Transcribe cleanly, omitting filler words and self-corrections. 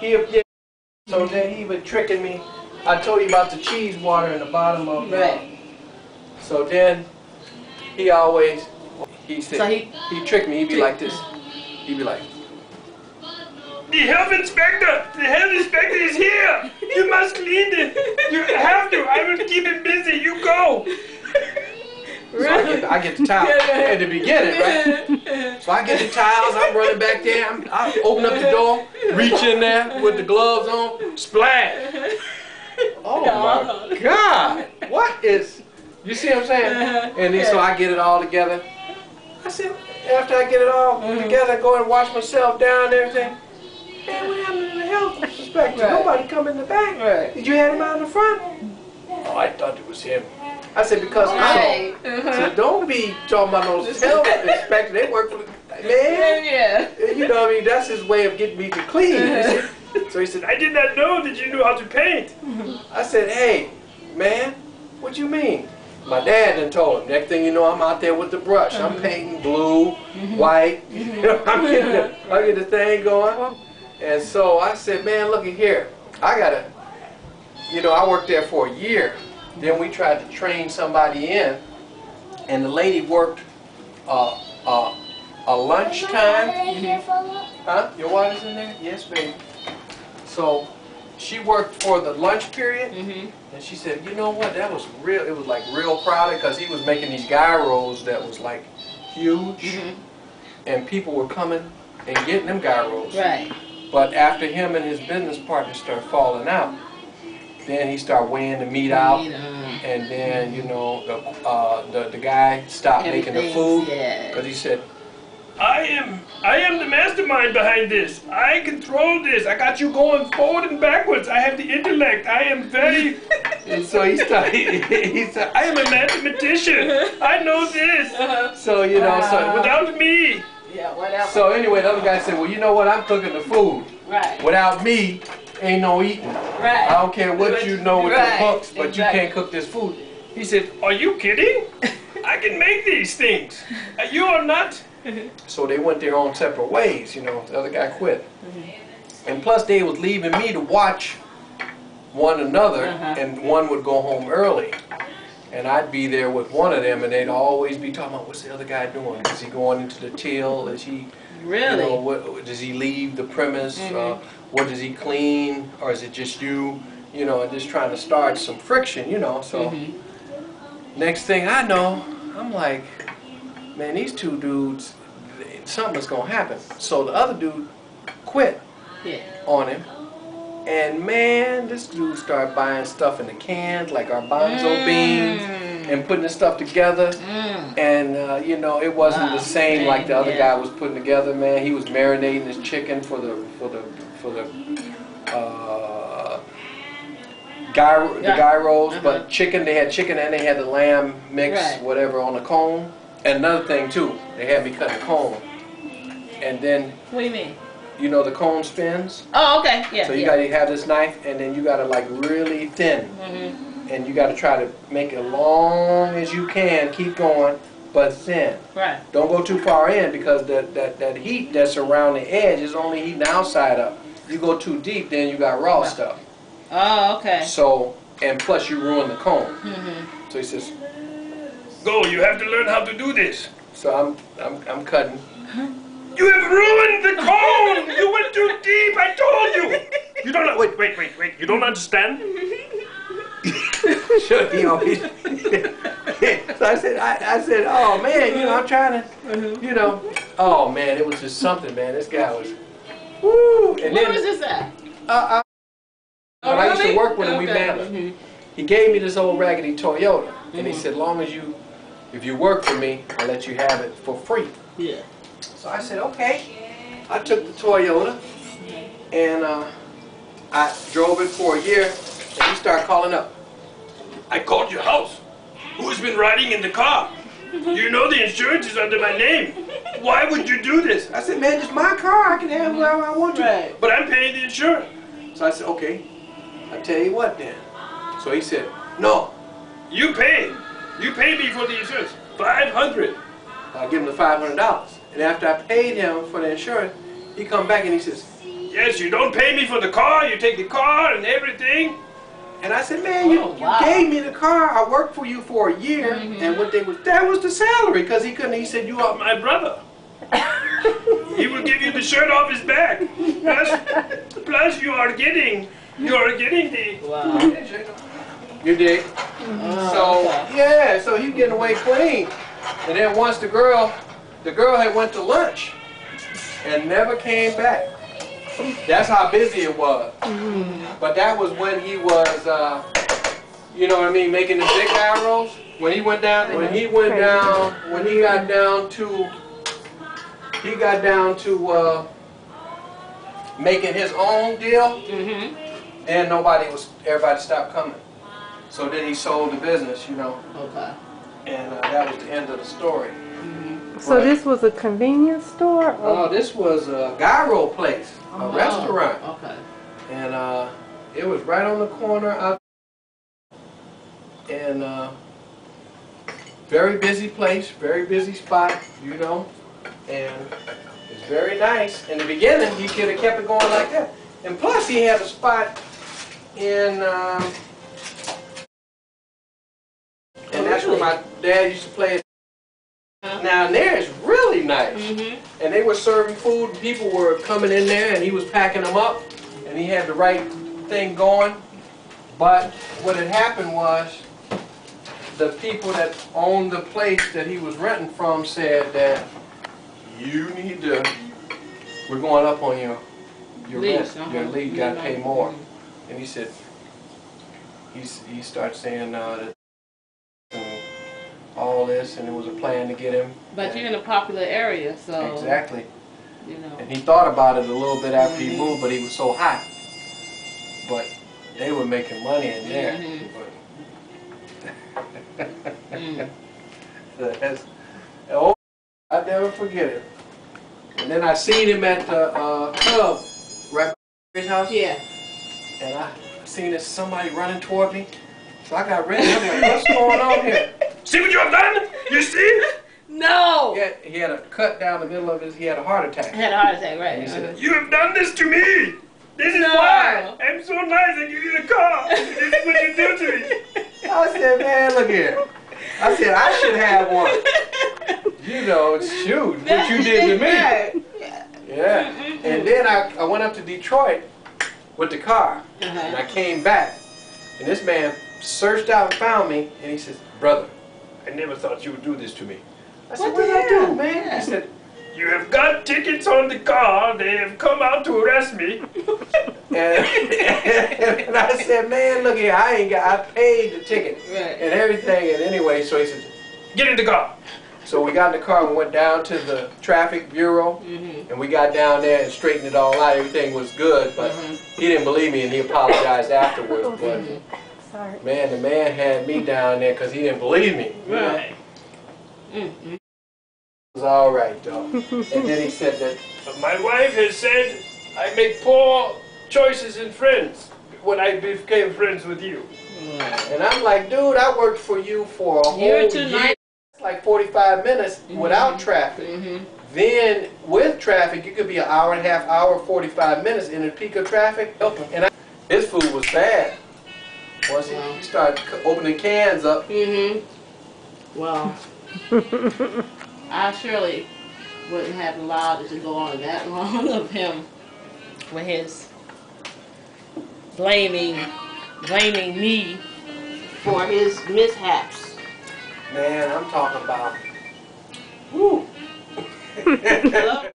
Yeah. So then he was tricking me. I told you about the cheese water in the bottom of the. Right. So then he said, So he tricked me. He'd be like this. He'd be like, the health inspector is here. You must clean it. You have to. I will keep him busy. You go. So I get the towel at the beginning, right? So I get the towels, I'm running back there, I open up the door, reach in there with the gloves on, splash. Oh my God, what is, you see what I'm saying? And then so I get it all together. I said, after I get it all together, I go and wash myself down and everything. Man, what happened to the health inspector? Nobody come in the back. Right. Did you have him out in the front? Oh, I thought it was him. I said, because I so don't be talking about those health inspectors. They work for the man. Yeah. You know what I mean? That's his way of getting me to clean. So he said, I did not know that you knew how to paint. I said, hey, man, what you mean? My dad done told him. Next thing you know, I'm out there with the brush. I'm painting blue, white. You know, I'm getting the thing going. And so I said, man, look at here. I gotta, you know, I worked there for a year. Then we tried to train somebody in, and the lady worked a lunchtime. Huh? Your water's in there? Yes, baby. So she worked for the lunch period, and she said, you know what? That was real. It was like real crowded because he was making these gyros that was like huge, and people were coming and getting them gyros. Right. But after him and his business partner started falling out, then he started weighing the meat out, and then, you know, the guy stopped making the food because he said, I am the mastermind behind this. I control this. I got you going forward and backwards. I have the intellect. I am very. And so he said, I am a mathematician. I know this. So, you know, so without me. Yeah, whatever. So anyway, the other guy said, well, you know what? I'm cooking the food. Right. Without me, ain't no eating. Right. I don't care what you know with the books, but you can't cook this food. He said, are you kidding? I can make these things. You are not. So they went their own separate ways, you know. The other guy quit. And plus they was leaving me to watch one another, and one would go home early. And I'd be there with one of them, and they'd always be talking about, what's the other guy doing? Is he going into the till? Is he, really? You know, what, does he leave the premise? What does he clean? Or is it just you? You know, and just trying to start some friction, you know. So next thing I know, I'm like, man, these two dudes, something's going to happen. So the other dude quit on him. And man, this dude started buying stuff in the cans, like garbanzo beans, and putting the stuff together. And you know, it wasn't the same like the other guy was putting together. Man, he was marinating his chicken for the gyros, but chicken. They had chicken and they had the lamb mix, whatever, on the cone. And another thing too, they had me cut the cone, and then. What do you mean? You know the cone spins? Oh, okay. Yeah. So you gotta have this knife, and then you gotta like really thin, and you gotta try to make it long as you can. Keep going, but thin. Right. Don't go too far in because that heat that's around the edge is only heating the outside up. You go too deep, then you got raw stuff. Oh, okay. So, and plus you ruin the cone. So he says, go. You have to learn how to do this. So I'm cutting. You have ruined the cone! You went too deep, I told you! You don't know, wait, you don't understand? Sure, you know, so I said, oh man, you know, I'm trying to, you know, oh man, it was just something, man. This guy was, woo! And Where was this at? When I used to work with him, we met. He gave me this old raggedy Toyota, and he said, long as if you work for me, I'll let you have it for free. Yeah. So I said, okay. I took the Toyota, and I drove it for a year, and he started calling up. I called your house. Who's been riding in the car? You know the insurance is under my name. Why would you do this? I said, man, it's my car. I can have whoever I want to. Right. But I'm paying the insurance. So I said, okay. I'll tell you what then. So he said, no. You pay. You pay me for the insurance. $500. I'll give him the $500. And after I paid him for the insurance, he come back and he says, Yes, you don't pay me for the car. You take the car and everything. And I said, man, you wow. gave me the car. I worked for you for a year, and what they was that was the salary, because he couldn't. He said, you are My brother. He will give you the shirt off his back. Plus you are getting the. Wow. You dig? So okay. yeah, so he getting away clean. And then once the girl had went to lunch and never came back. That's how busy it was. But that was when he was, you know what I mean, making the big arrows. When he got down to making his own deal. Then everybody stopped coming. So then he sold the business, you know. Okay. And that was the end of the story. So this was a convenience store? Oh, this was a gyro place, a restaurant. Okay. And it was right on the corner out. And very busy place, very busy spot, you know. And it's very nice. In the beginning, he could have kept it going like that. And plus, he had a spot in, and that's where my dad used to play. Now there is really nice. And they were serving food, people were coming in there, and he was packing them up, and he had the right thing going. But what had happened was, the people that owned the place that he was renting from said that you need to, we're going up on your Lease, rent, your lease, got to pay more. And he said, he started saying that all this, and it was a plan to get him. But you're in a popular area, so. Exactly. You know. And he thought about it a little bit after he moved, but he was so hot. But they were making money in there. That's, oh, I'll never forget it. And then I seen him at the club right by his house. Yeah. And I seen somebody running toward me. So I got ready. I'm like, what's going on here? See what you have done? You see? No. He had a cut down the middle of he had a heart attack. I had a heart attack, right? And he said, You have done this to me. This is why I'm so nice. I give you the car. This is what you do to me. I said, man, look here. I said, I should have one. You know, shoot, what you did to me. Yeah. And then I went up to Detroit with the car. And I came back. And this man searched out and found me. And he says, brother, I never thought you would do this to me. I said, what did I do, man? He said, you have got tickets on the car. They have come out to arrest me. And I said, man, look here, I paid the ticket and everything. And anyway, so he said, get in the car. So we got in the car and went down to the traffic bureau. And we got down there and straightened it all out. Everything was good, but he didn't believe me, and he apologized afterwards. But Sorry. man, the man had me down there because he didn't believe me. Right. It was all right, though. And then he said that my wife has said I make poor choices in friends when I became friends with you. And I'm like, dude, I worked for you for a whole year. Like 45 minutes without traffic. Then with traffic, you could be an hour and a half, hour, 45 minutes in the peak of traffic. And his food was bad. Once he started opening cans up. Well, I surely wouldn't have allowed it to go on that long of him with his blaming me for his mishaps. Man, I'm talking about, whoo. Hello?